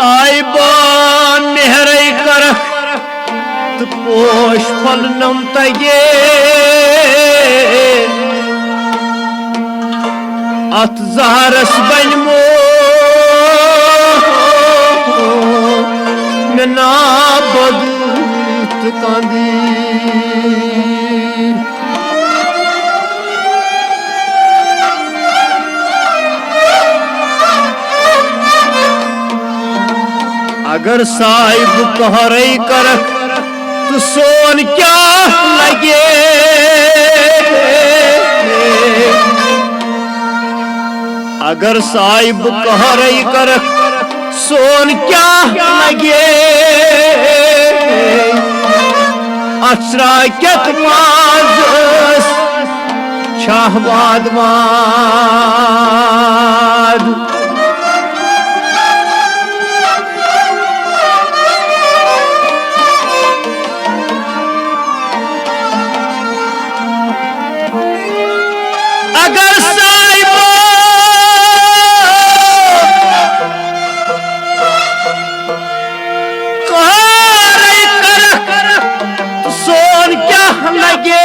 साहिबान नेहरे कर तो पोश फलनम तगे अत जहरस बनमो ना बदत कांदी अगर साहिब कहरे कर तो सोन क्या लगे अगर साहिब कहरे कर सोन क्या लगे अचरा केत माज शाहबाद माद अगर साहिब कहरे कर सोन क्या लगे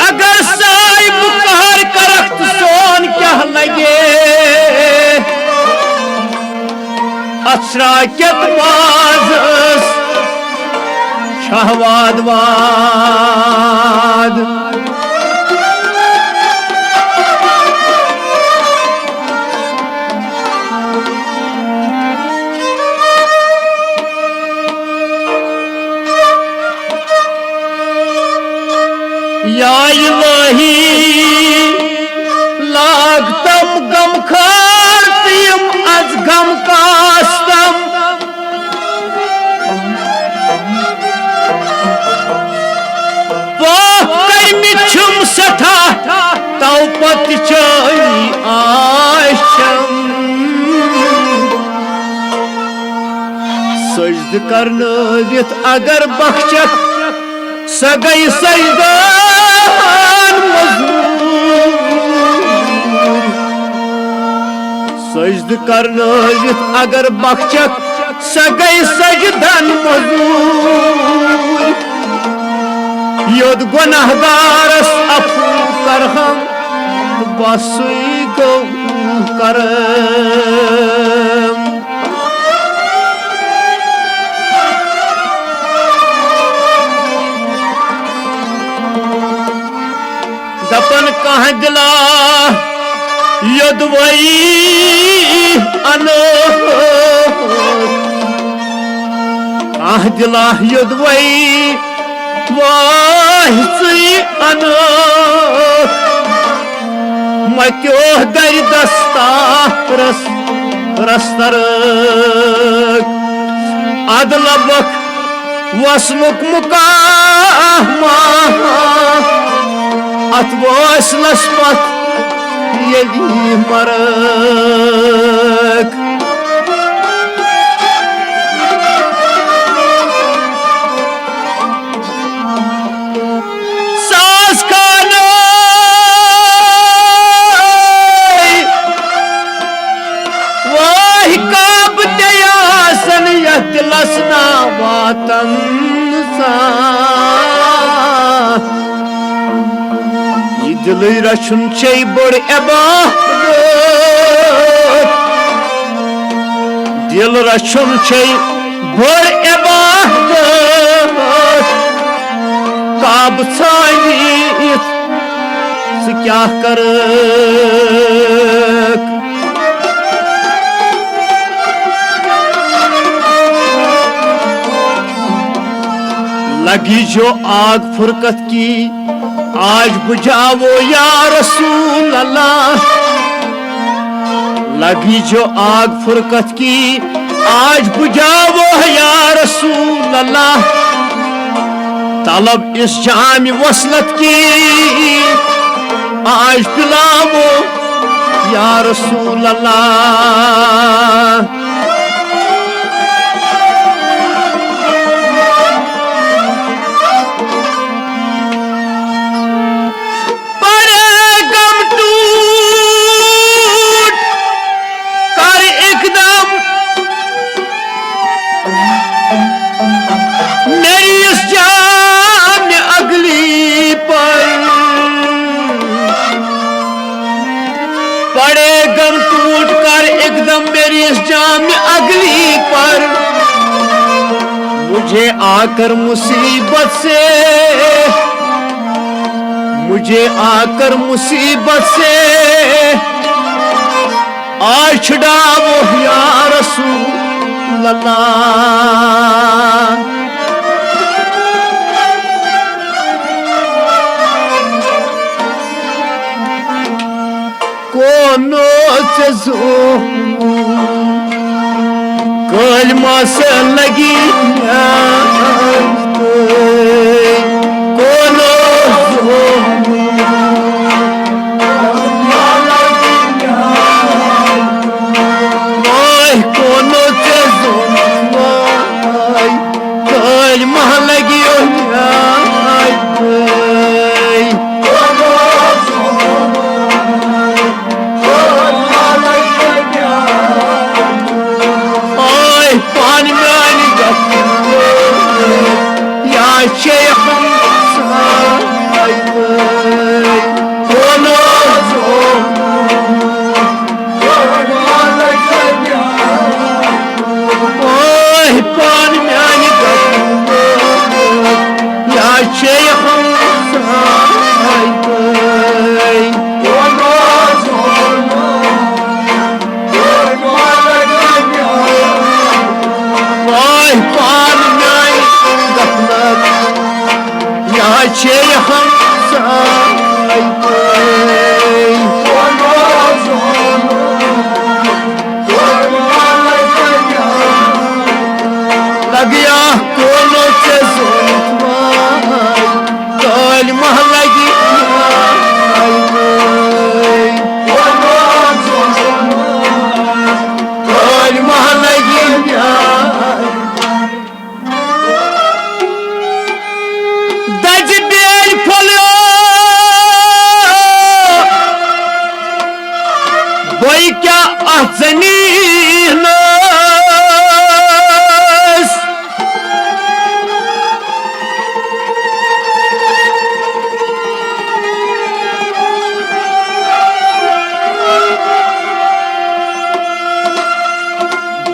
अगर साहिब कहर कर सोन क्या लगे अचरा केत माज शाहबाद वाद या इलाही लागतम गम खारतीम आज गम कास्तम मिछुम सठा तौ पत आशम सजद करनवित अगर बख्शक सगई सजदान मजूर सजद करनवित अगर बख्शक सगई सजदान मजूर योद गुनाहगारस अफू करहम बसुई गो करम दपन कह दिला योद वही अनो कह दिला योद वही वाही अनो मत्यो दर दस्ता रस्तर अदलबक वसमुक मुकामा अत वसलस पत यदि मरक दिलसना वातन ये दिल रचुन चे बड़ इबादत दिल रचुन चे बड़ इबादत काब छायित से क्या कर लगी जो आग फुरकत की आज बुझावो या रसूल अल्लाह लगी जो आग फुरकत की आज बुझावो या रसूल अल्लाह तलब इस जाम वसलत की आज पिलावो या रसूल अल्लाह इस जाम अगली पर, मुझे आकर मुसीबत से, मुझे आकर मुसीबत से आज छुड़ाओ या रसूल अल्लाह। कोनो कलमा से लगी कोनो कोनो कलमा लगी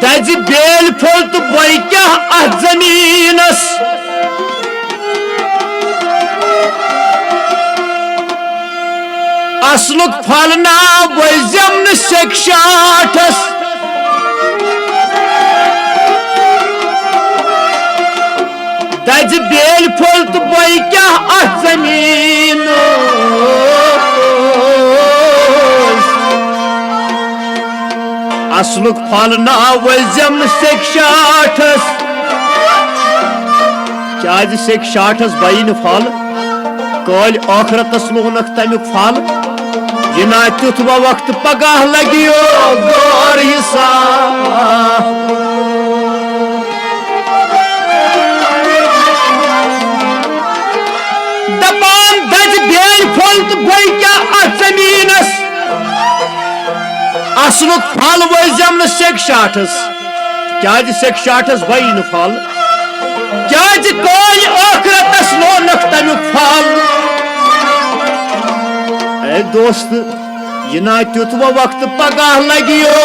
दज बेल फल तो बई क्या जमीनस असलुक फल ना वजम शिक्षाठस दज बेल फल तो बई क्या जमीन असलुक फल ना वजम शिक्षाठस क्या शिक्षाठस बइन फल कल आखरतस लोनक तमिक फल यह ना तुथ वक्त पगह लगियो गौर हिसाब दपान दज बेल फल तो गई क्या जमीनस असलुक फल वजम शिक्षाठस क्या शिक्षाठस बइन फल क्या कल आखरतस लोनक तमिक फल दोस्त यह ना तुथ वक्त पगह लगियो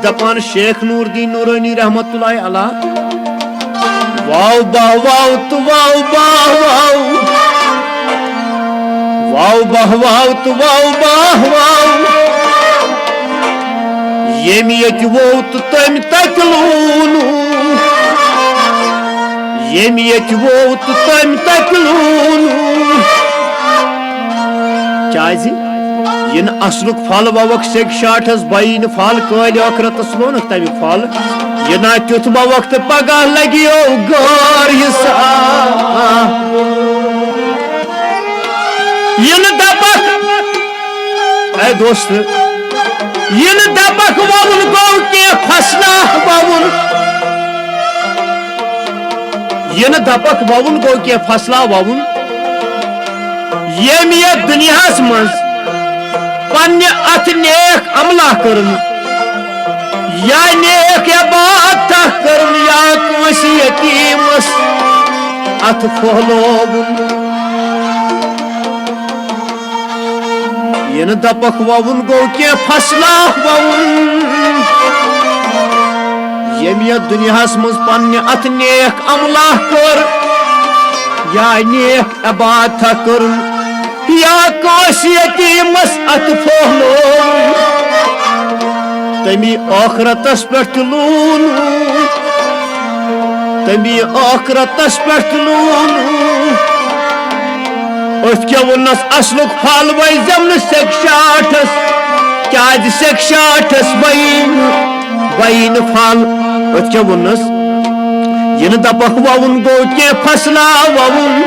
दपान शेख नूरदीन नूरानी रहमतुल्लाह अलैह वाव बाह वाव तु वाव बाह वाव वाव बाह वाव तु वाव बाह वाव यम यत वो तु तम तकलूनु यम यत वो तु तम तकलूनु चाजी इन असलुक फल ववक शिक्षाठस बइन फल कल आखरतस लोनक तमिक फल यह ना तुथ वक्त पगह लगियो गौर हिसाब इन दपक दोस्त इन दपक ववुन गो के फसला ववुन इन दपक ववुन गो के फसला ववुन यम ये दुनियास मज पन्ने अथ नेक अमला करन या नेक या बात करन या कंसी यतीमस अथ फहलोबुन इन दपक ववन गो के फसला ववन यम ये दुनियास मज पन्ने अथ नेक अमला कर या नेक इबादत कर या कासियतीमस अत फोहलो तमी आखरतस पे लून तमी आखरतस पे लून क्या वनस असलुक फल वै जमन सेक्शाठस क्या सेक्शाठस बईन फल क्या वनस इन दपक ववन गो के फसला ववन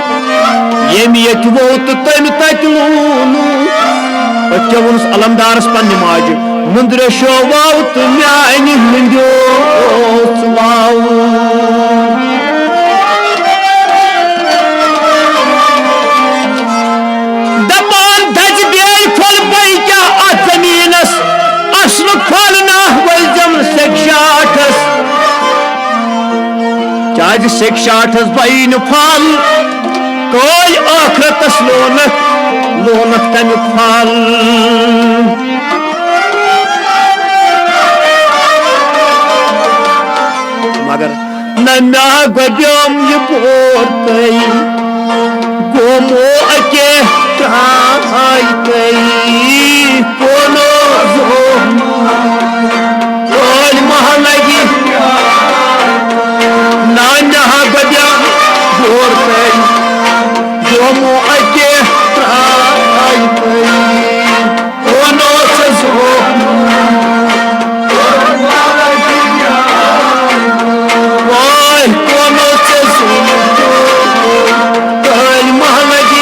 यम ये वो तो तम तत लून क्या वनस अलमदारस पन्ने माज मुंदर शो वाव तो म्यान मुंदो वाव चाज सेक्शाठस बईन फल कोई आखरतस लोनक तमिक फल मगर ना गम ये पोर गोमो अके त्राय कोनो महलगी नाना बजा गोर गोमो अके त्राय कोनो सो कोनो महलगी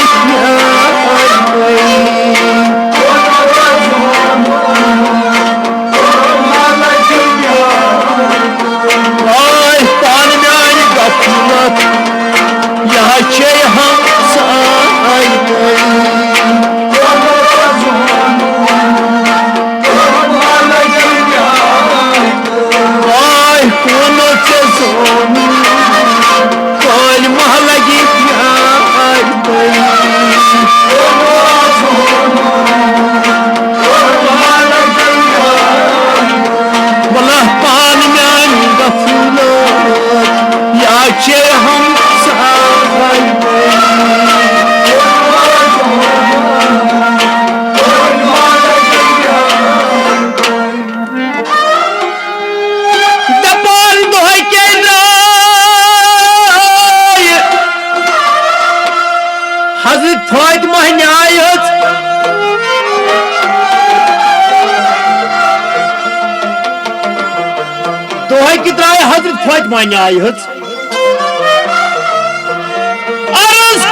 फातिमा न्याय अर्ज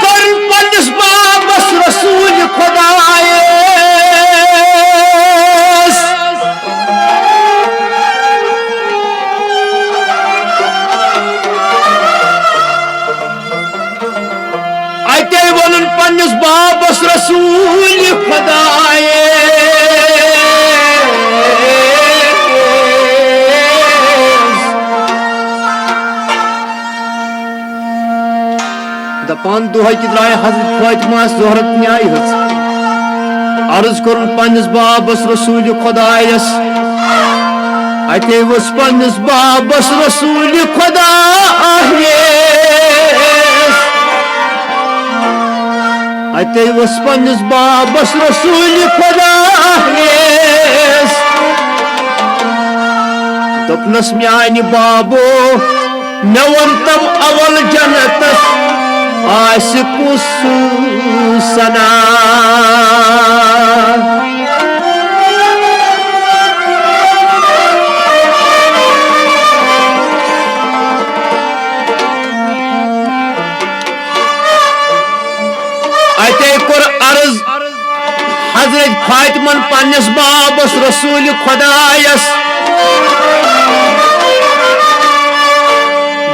कर पन्निस बाबस रसूल खुदायस अते वोन पन्निस बाबस रसूल खुदायस दपान दुह कि द्राय हजरत फातिमा जोहरत न्याय अर्ज कर पन्निस बाबस रसूल खुदायस अते वस पन्निस बाबस रसूल खुदायस अते वस पन्निस बाबस रसूल खुदायस दोपनस म्यान बाबो मे वन तम अवल जन्नतस आशिकुस सना अते कोर अर्ज हजरत फातिमन पन्निस बाबस रसूल खुदायस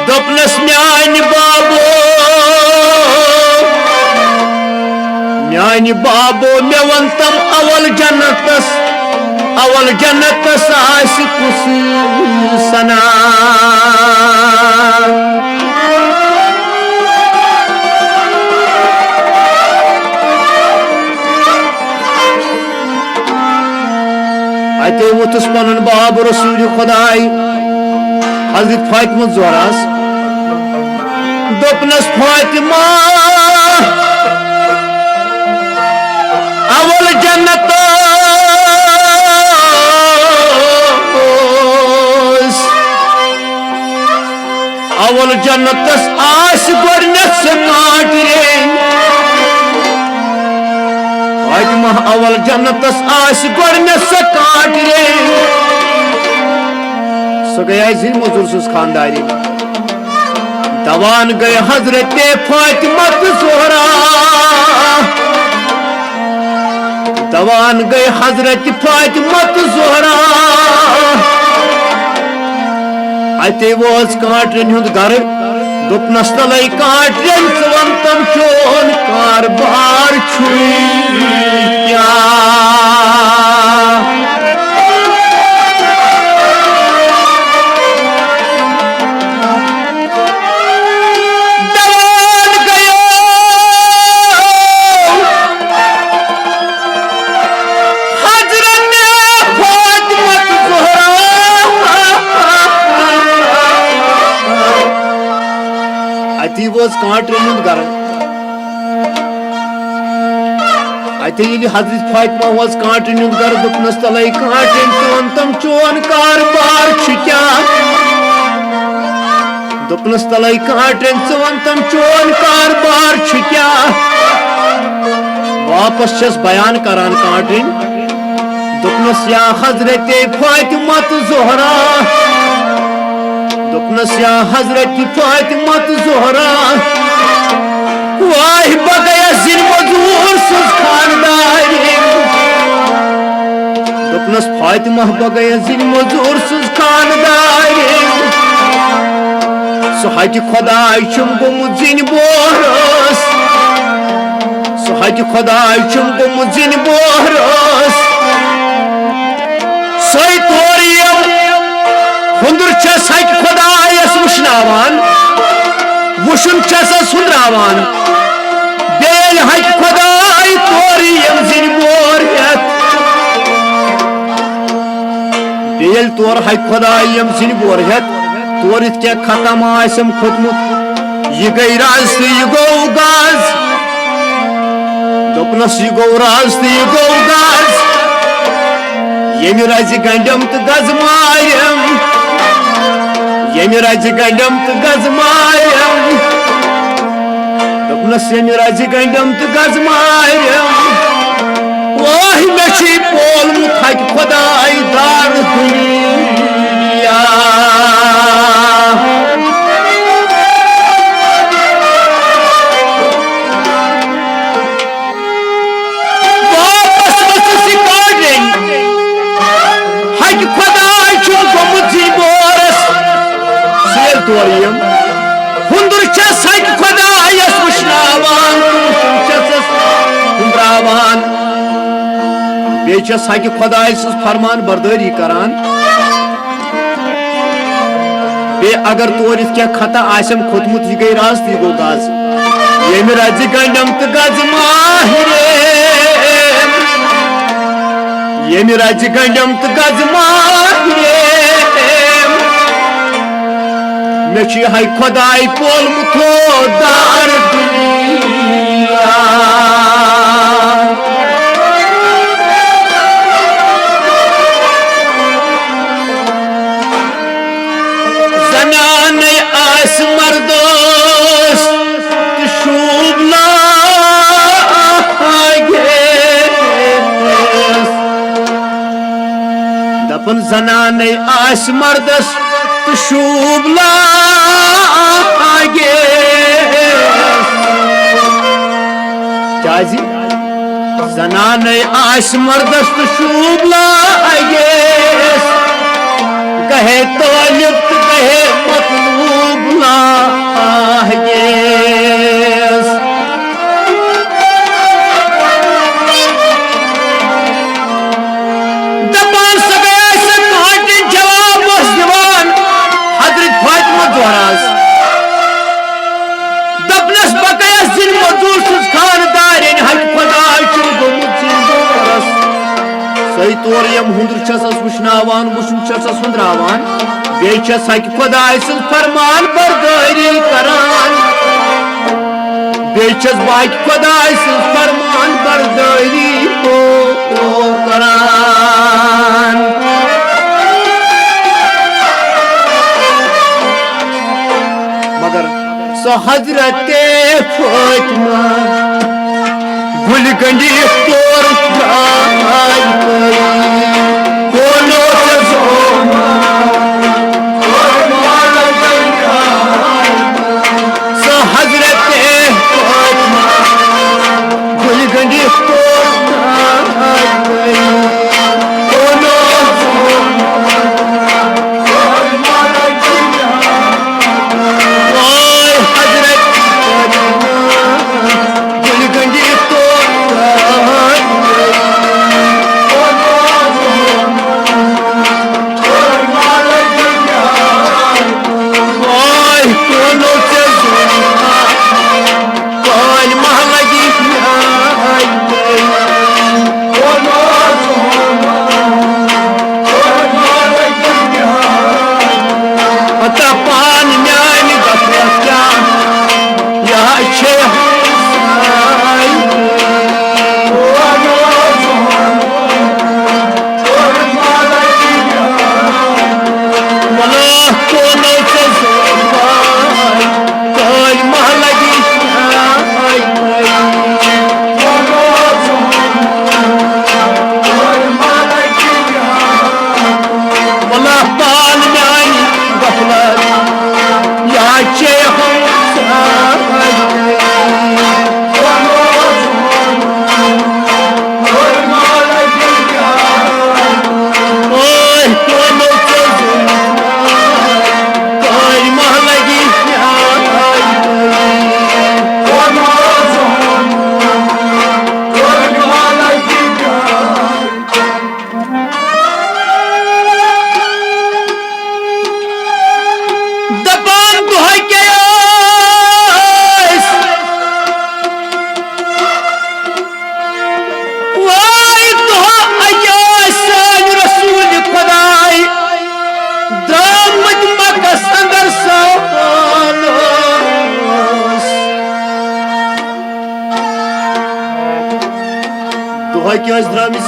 दोपनस म्यान बाबो मे वन तम अवल जन्नतस आशिकुस सना अते वोतुस पनुन बाब रसूल खुदाई हजरत फातिमा ज़ोहरास दोपनस फातिमा अवल जन्नत अवल जन्नतस आस गोडनेथ से काट रे फातिमा अवल जन्नतस आस गोडनेथ से काट रे सो गया जिन मजूर सुस खानदारी दवान गए हजरत फातिमा ज़ोहरा दवान गए हजरत फातिमा ज़ोहरा अते वोज काटरन हुंद घर दोपनस तलै काटरन वन तम चोन कारबार छुई क्या काटरन घर अते हजरत फातिमा वोज काटरन घर दोपनस तलै काटरन वन तम चोन कारबार क्या दोपनस तलै काटरन वन तम चोन कारबार क्या वापस छस बयान करान काटरन दोपनस या हजरत फातिमा ज़ोहरा दोपनस या हजरत फातिमा ज़ोहरा वाह बगया जिन मजूर सुस खानदारी दोपनस फातिमा बगया जिन मजूर सुस खानदारी सो हज खुदाय छुम गोमुत जिन बोरस सो हज खुदाय छुम गोमुत जिन बोरस सोई तोरियम हुंदुर छस हज खुदायस वुशनावान वुशुन छसस हुंद्रावान बेल हज खुदाय तोरियम जिन बोरियत बेल तोर हज खुदायम जिन बोरियत तोर इत क्या खत्म आसम खोतमुत ये गई राज तो ये गो गाज दोपनस ये गो राज तो ये गो गाज ये राज गंडम तो गज मायम ये राज गंडम तो गज मायम दोपनस ये राज गंडम तो गज मायम वाह मची पोल मुखाक खुदाई दार दुनिया तोरियम हुंदुर छस हज खुदायस वुशनावान छसस हुंद्रावान बे छस हज खुदायस फरमान बरदारी करान बे अगर तोर क्या खता आसम खोतमुत ये गई रास्त ये गो गाज ये मेरा जिगंडम तो गज माहिरे ये मेरा जिगंडम तो गज माहिरे मेची हाय खुदाई पोल मुथो दार दुनिया जनान आस मर्दोस शूब लागे दपन जनान आस मर्दस तो शूब लागे चाजी जनान आस मर्दस तो शूब लागे कहे तो लिप्त कहे मतलूब लागे दपनस बकयस जिन मजूर सुस खानदारिन हज खुदाय छुम गोमुत जिन बोरस सही तौर यम हुंदर छसस वुश्नावान वुशुन छसस हुंद्रावान बे छस हक खुदाय सं फरमान बरदारी करान बे छस बाक खुदाय सं फरमान बरदारी करान मगर सो हजरत फातिमा गुलगंडी तौर द्राम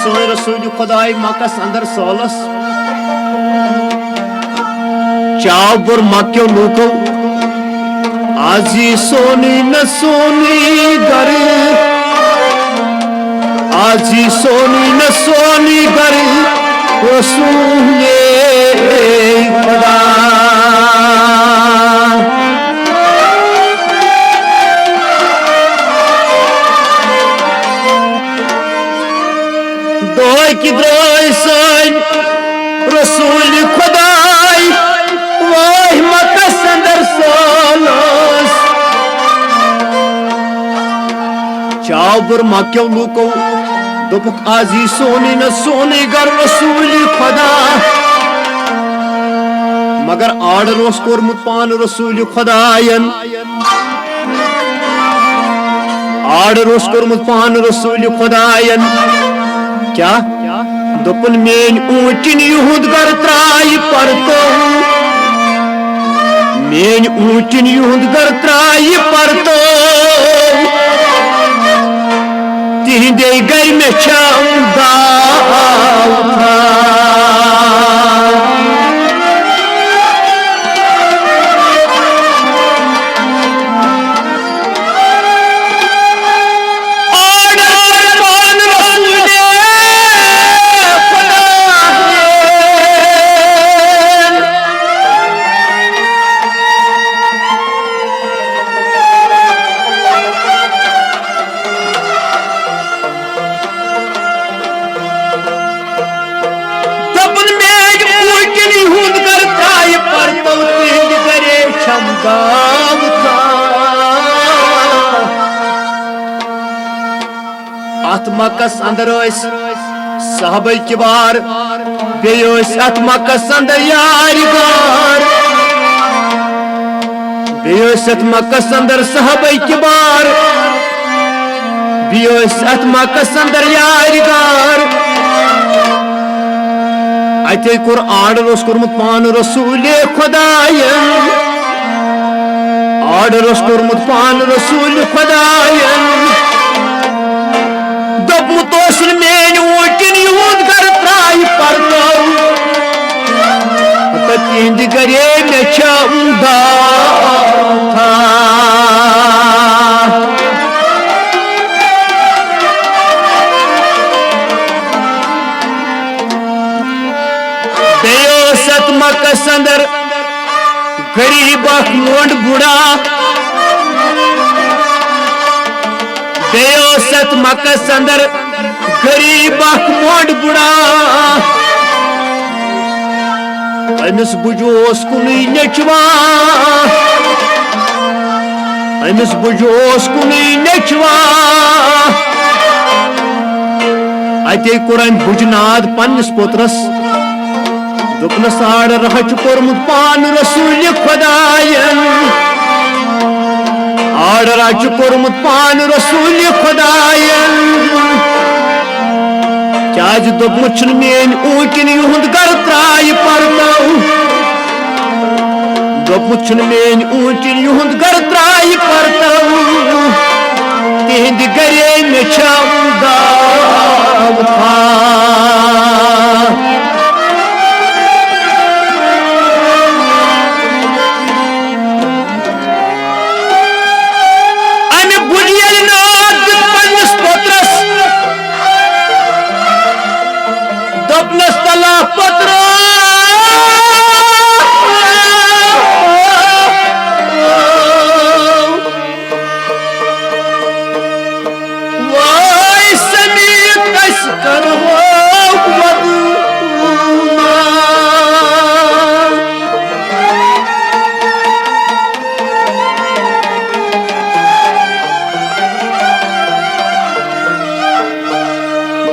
सोन रसूल खुदाई मकस अंदर सोलस चाव बुर मक्यो लूको आजी सोनी न सोनी घर आजी सोनी न सोनी घर रसूल खुदा की द्रोय सन रसूल खुदाई वाह मकस अंदर सोलस चावुर मक्यो लूको दोपुक आजी सोनी न सोनी गर रसूल खुदा मगर आर्डर ओस कोरमुत पान रसूल खुदायन आर्डर ओस कोरमुत पान रसूल खुदायन क्या दोपन मेन ऊंटिन युहुद गर त्राई परतो मेन ऊंटिन युहुद गर त्राई परतो तिहदे गई में चांदा अत मकस अंदर साहबे किबार बेस अत मकस अंदर यारिगार बेस अत मकस अंदर साहबे किबार बेस अत मकस अंदर यारिगार अते कोर आर्डर कोर्मुत पान रसूल खुदायन आर्डर कोर्मुत पान रसूल खुदायन दोपमुत मेन ऊटिन यूद घर त्राय पर्दो तिंद गरे मे छा बेसत मकस अंदर गरीब मोड बुढ़ा बेसत मकस अंदर गरीब मोड बुढ़ा अमिस बुझोस कुन नचवा अमिस बुझोस कुन नचवा अते कुरान बुझनाद पन्निस पोत्रस दुपनस आर्डर कोर्मुत पान रसूल खुदायन आर्डर कोर्मुत पान रसूल खुदायन चाज दोपमुत मेन ऊटिन युंद घर त्राय पर्दो दोपमुत मेन ऊटिन युंद घर त्राय पर्दो तिंद गरे मे छा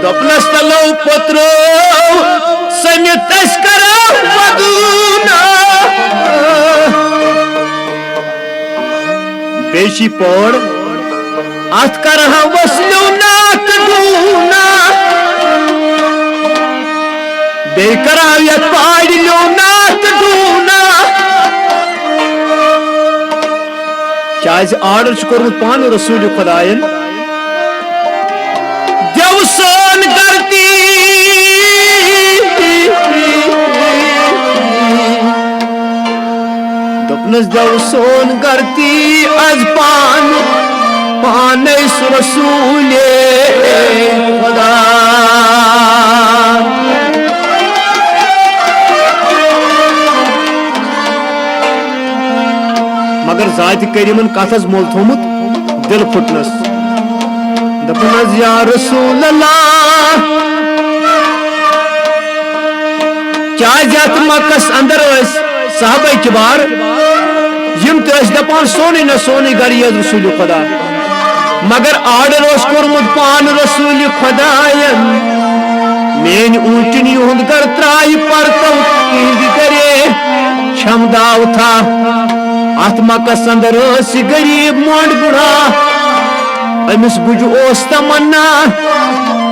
दोपनस तलो पत्रो समित तस्करा वदूना बेशी पौड़ अथ करहा वसलू नाक दूना बेकरा यत पाड़िलो नाक दूना चाज आर्डर कोर्मुत पान रसूल खुदायन देवसन करती दोपनस देवसन करती आज पान रसूल खुदा मगर जात करीमन कथस मोल थोमुत दिल फुटनस दपनस या रसूल अल्लाह क्या जात मक्कस अंदर साहबा किबार यम दपान सोने न सोने गर रसूल खुदा मगर आर्डर कोर्मुत पान रसूल खुदायन मेन ऊटिन युंद घर त्राय पर्दो तिंद गरे क्षमदाव था अत मक्कस अंदर गरीब मोड बुढ़ा अमिस बुझ तमन्ना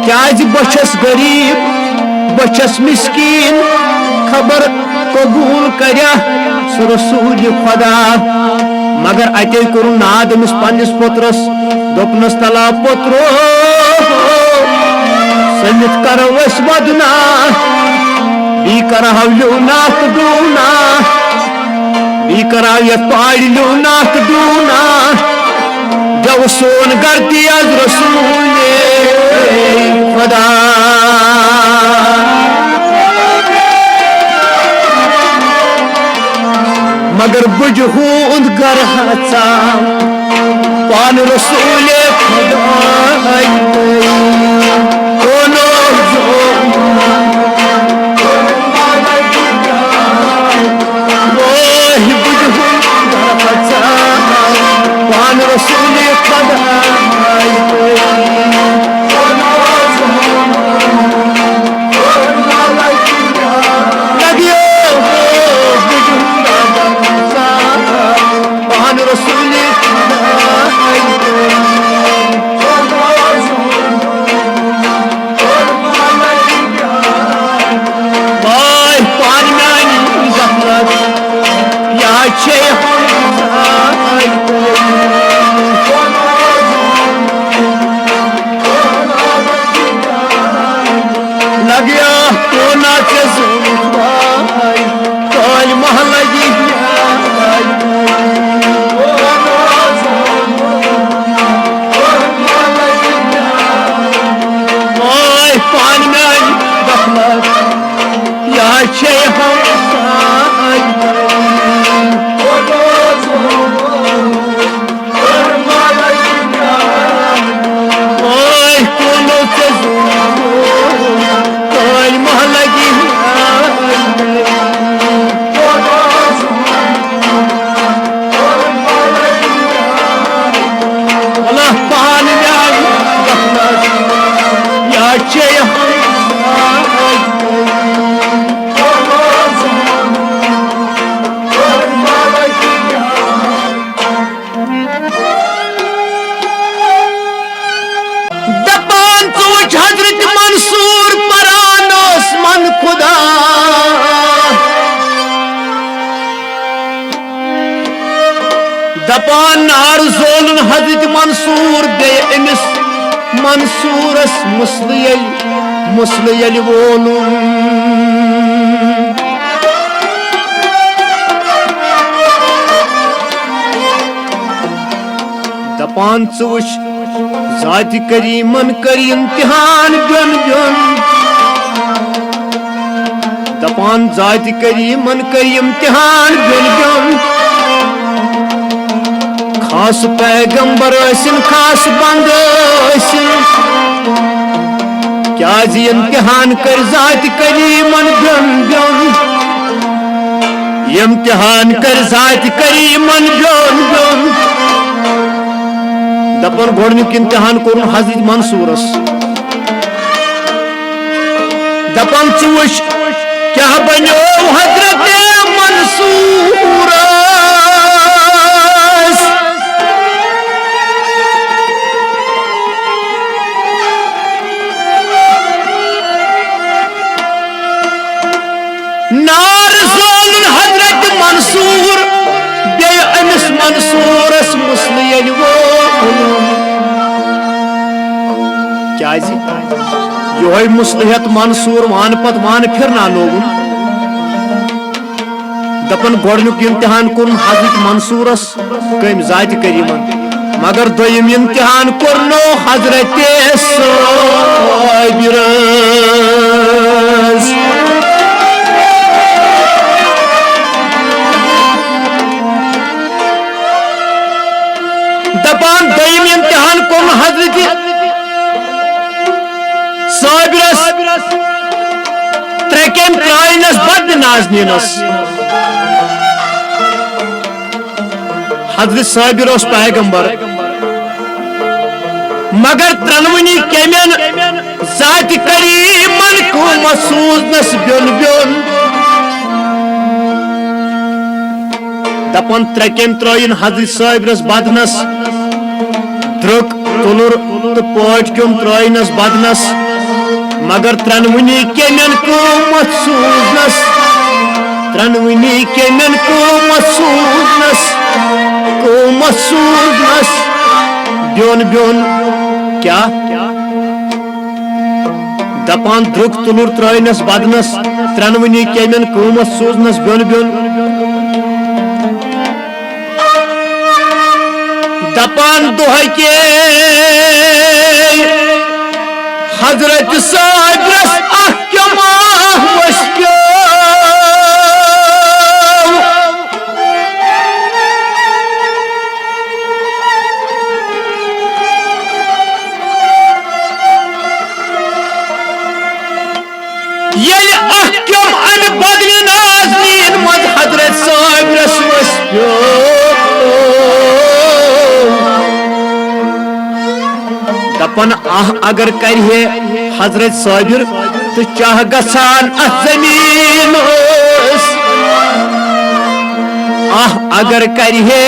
क्या बस गरीब बस मिस्कीन खबर कबूल कर्या रसूल खुदा मगर अते कोर नाद अमिस पन्निस पोत्रस दोपनस तला पोत्रो समित करो वदना बी करहलो नाक दूना बी करा पाड़िलो नाक दूना जब सोन करती आज रसूल खुदा मगर बुझ हूंद घर हचा पान रसूल खुदा पान रसूल खुदा छे लगिया कोना के कल मह लगी पान में या छे हजरत मंसूर परानोस मन खुदा दपान नार जोलन हजरत मंसूर बे अमिस मंसूरस मुसल वोलुन दपान चुश जाति करीमन कर इम्तिहान बिन बिन दपान जाति करीमन कर इम्तिहान बिन बिन खास पैगंबर खास बंद क्या इम्तिहान कर जाति करीमन बिन बिन इम्तिहान कर जाति करीमन बिन बिन दपन गोडनुक इम्तिहान कोर हजरत मंसूरस दपन चुश क्या बनो हजरत मंसूरस नार जोलन हजरत मंसूर बे अमिस मंसूरस मुसल क्या यो मुसलहत मंसूर मान पत मान फिरना लोगुन दपन गोडनुक इम्तिहान कोर हजरत मंसूरस कम जाति करीमन मगर दोयम इम्तिहान कोरनो हजरत साबिरस दपान दोयम इम्तिहान कोर हजरत साबिरस त्रेकेम त्राइनस बद नाजनीनस हजरत साबिर पैगंबर मगर त्रनवनी केमन जाति करीमन को महसूस ब्योन ब्योन दपन त्रकेम त्राइन हजरत साबिरस बदनस द्रुक तुलुर तो पट क्यों त्राइनस बदनस मगर त्रनवनी केमन को महसूस त्रनवनी केमन को महसूस ब्योन ब्योन क्या दपान द्रुक तुलुर त्राइनस बदनस त्रनवनी केमन को महसूस ब्योन ब्योन दपान दुह के हजरत साबिरस अहकमा वस्क्यो ये अहकम अन बदल नाज़नीन मद हजरत साबिरस वस्क्यो दपन अगर करे हजरत साबिर तो चाह गसान जमीन अगर करे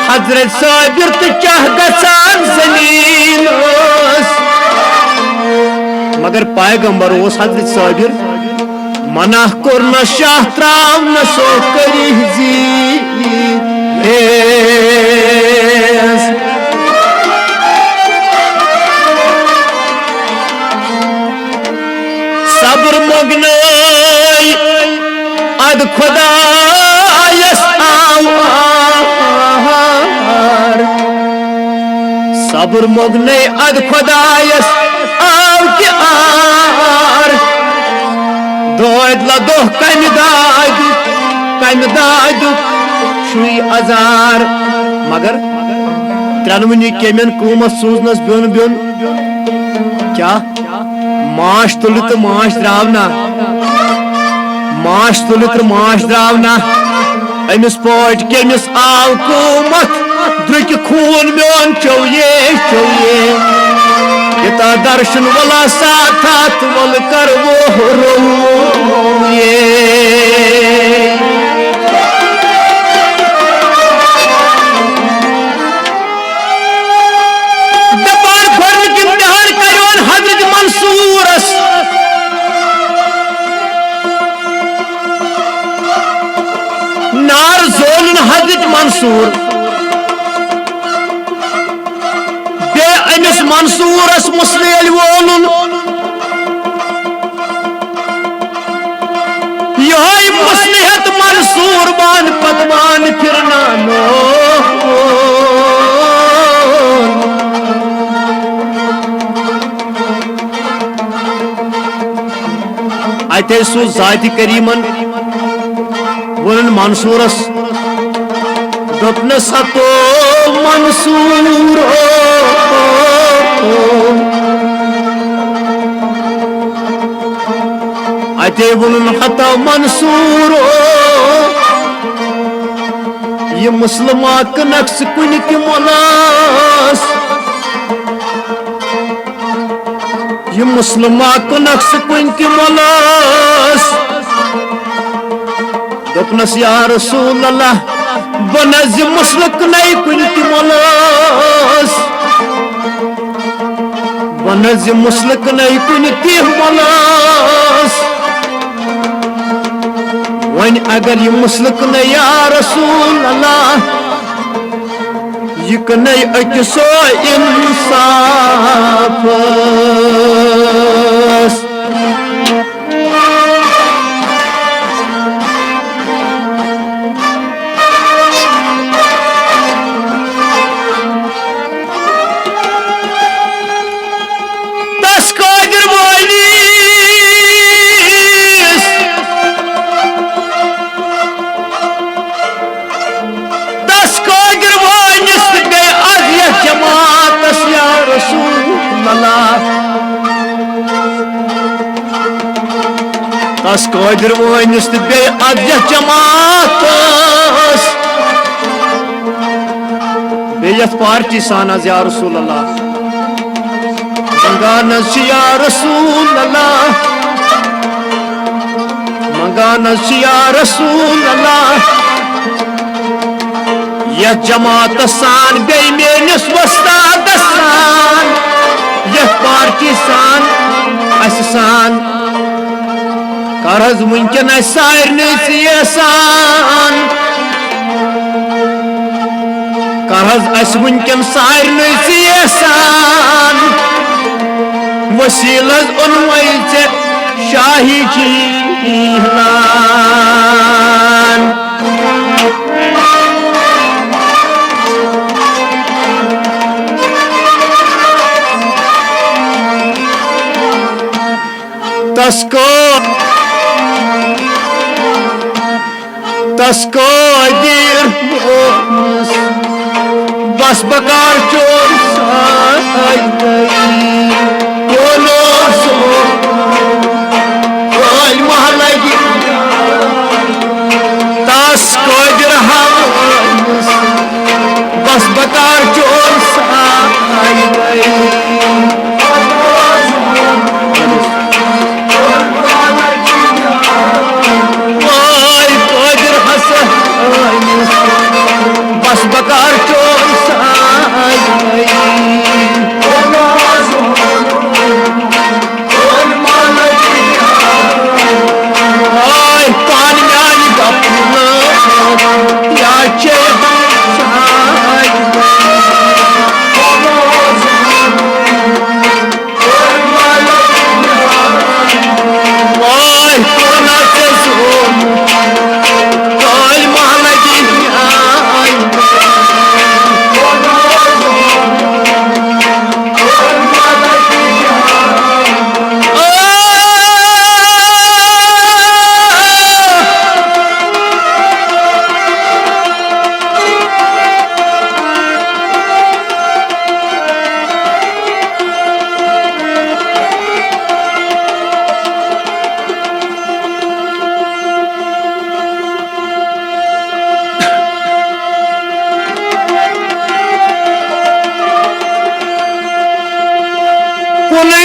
हजरत साबिर तो चाह गसान जमीन मगर पैगंबर उस हजरत साबिर मना कोर न शाह त्राव न सो करी जी सब्र मोगने अद खुदायस आवार सब्र मोगने अद खुदायस आव के आर दोद लदोह कम दादु शुई अजार मगर त्रनवनी केमन कूमत सूजनस ब्योन ब्योन क्या माश तुल तो माश द्रावना माश तुल तो माश द्रावना अमिस पोट केमिस आव कूमत द्रुक खून म्योन चौये चौये यता दर्शन वला साथ वल कर वो रोये दपार फर्न की इम्तिहान करोन हजरत मंसूरस नार जोलन हजरत मंसूर अमिस मंसूरस मुस्लिल वोलुन यही मुस्लिहत मंसूर बान पदवान फिरना नो अते सु जाति करीमन वोलन मंसूरस दोपन सतो मंसूर अते वोलन हता मंसूर ये मुसलमा कनक्स कुन की मोलास ये मुसलमा कनक्स कुन की मोलास दोपनस या रसूल अल्लाह बनज मुसलक नहीं कुन की मोलास बनज मुसलक नहीं कुन की मोलास वन अगर ये मुसलक नहीं या रसूल अल्लाह ये नहीं अकिसो इंसाफ तस कादिर वनिस तो बे अदय जमातस बेयत पार्टी सानस या रसूल अल्लाह मंगानस या रसूल अल्लाह मंगानस या रसूल अल्लाह यह जमात सान बे मेनिस वस्ताद सान यह पार्टी सान अस सान करज वुनकन सारने एहसान करज अस वुनकन सारने एहसान वसीलस उनवै चे शाही जीलान तस्को दिर बस बकार चोर महलगी तस्को दिर बस बकार चोर बस बकार चोर पानी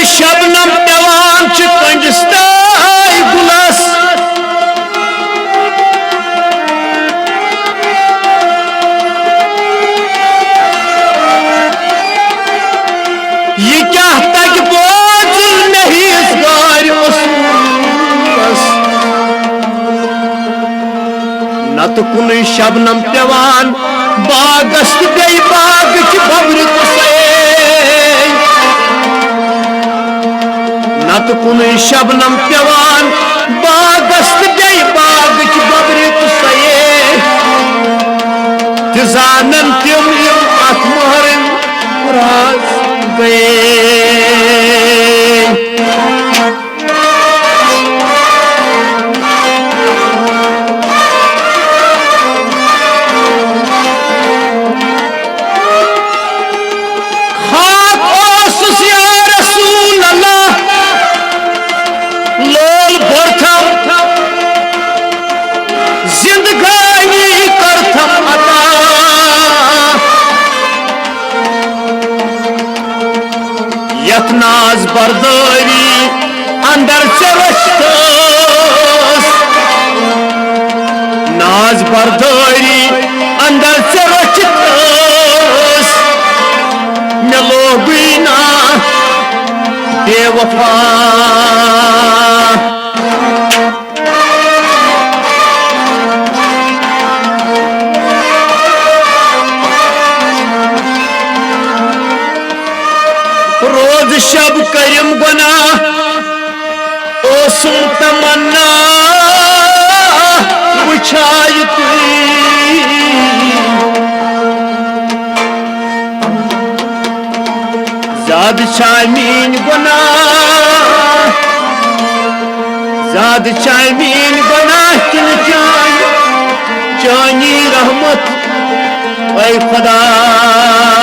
शबनम पेवान कंजस ताई गुलस ये क्या तक बोझ नहीं इस गार उसूस नत कुन शबनम पेवान बागस बे बाग बब्र कुसे नत कुन शबनम पेवान बागस बे बाग बब्र कुसे जानन तिम अत महरन राज गए नाज बरदारी अंदर चरस नाज बरदारी अंदर चरस मे लोगी ना बेवफा रोज शब करिम गुना ओसुम तमन्ना वुछाय ज़्याद मीन गुना ज़्याद मीन गुना किन चानी रहमत ऐ खुदा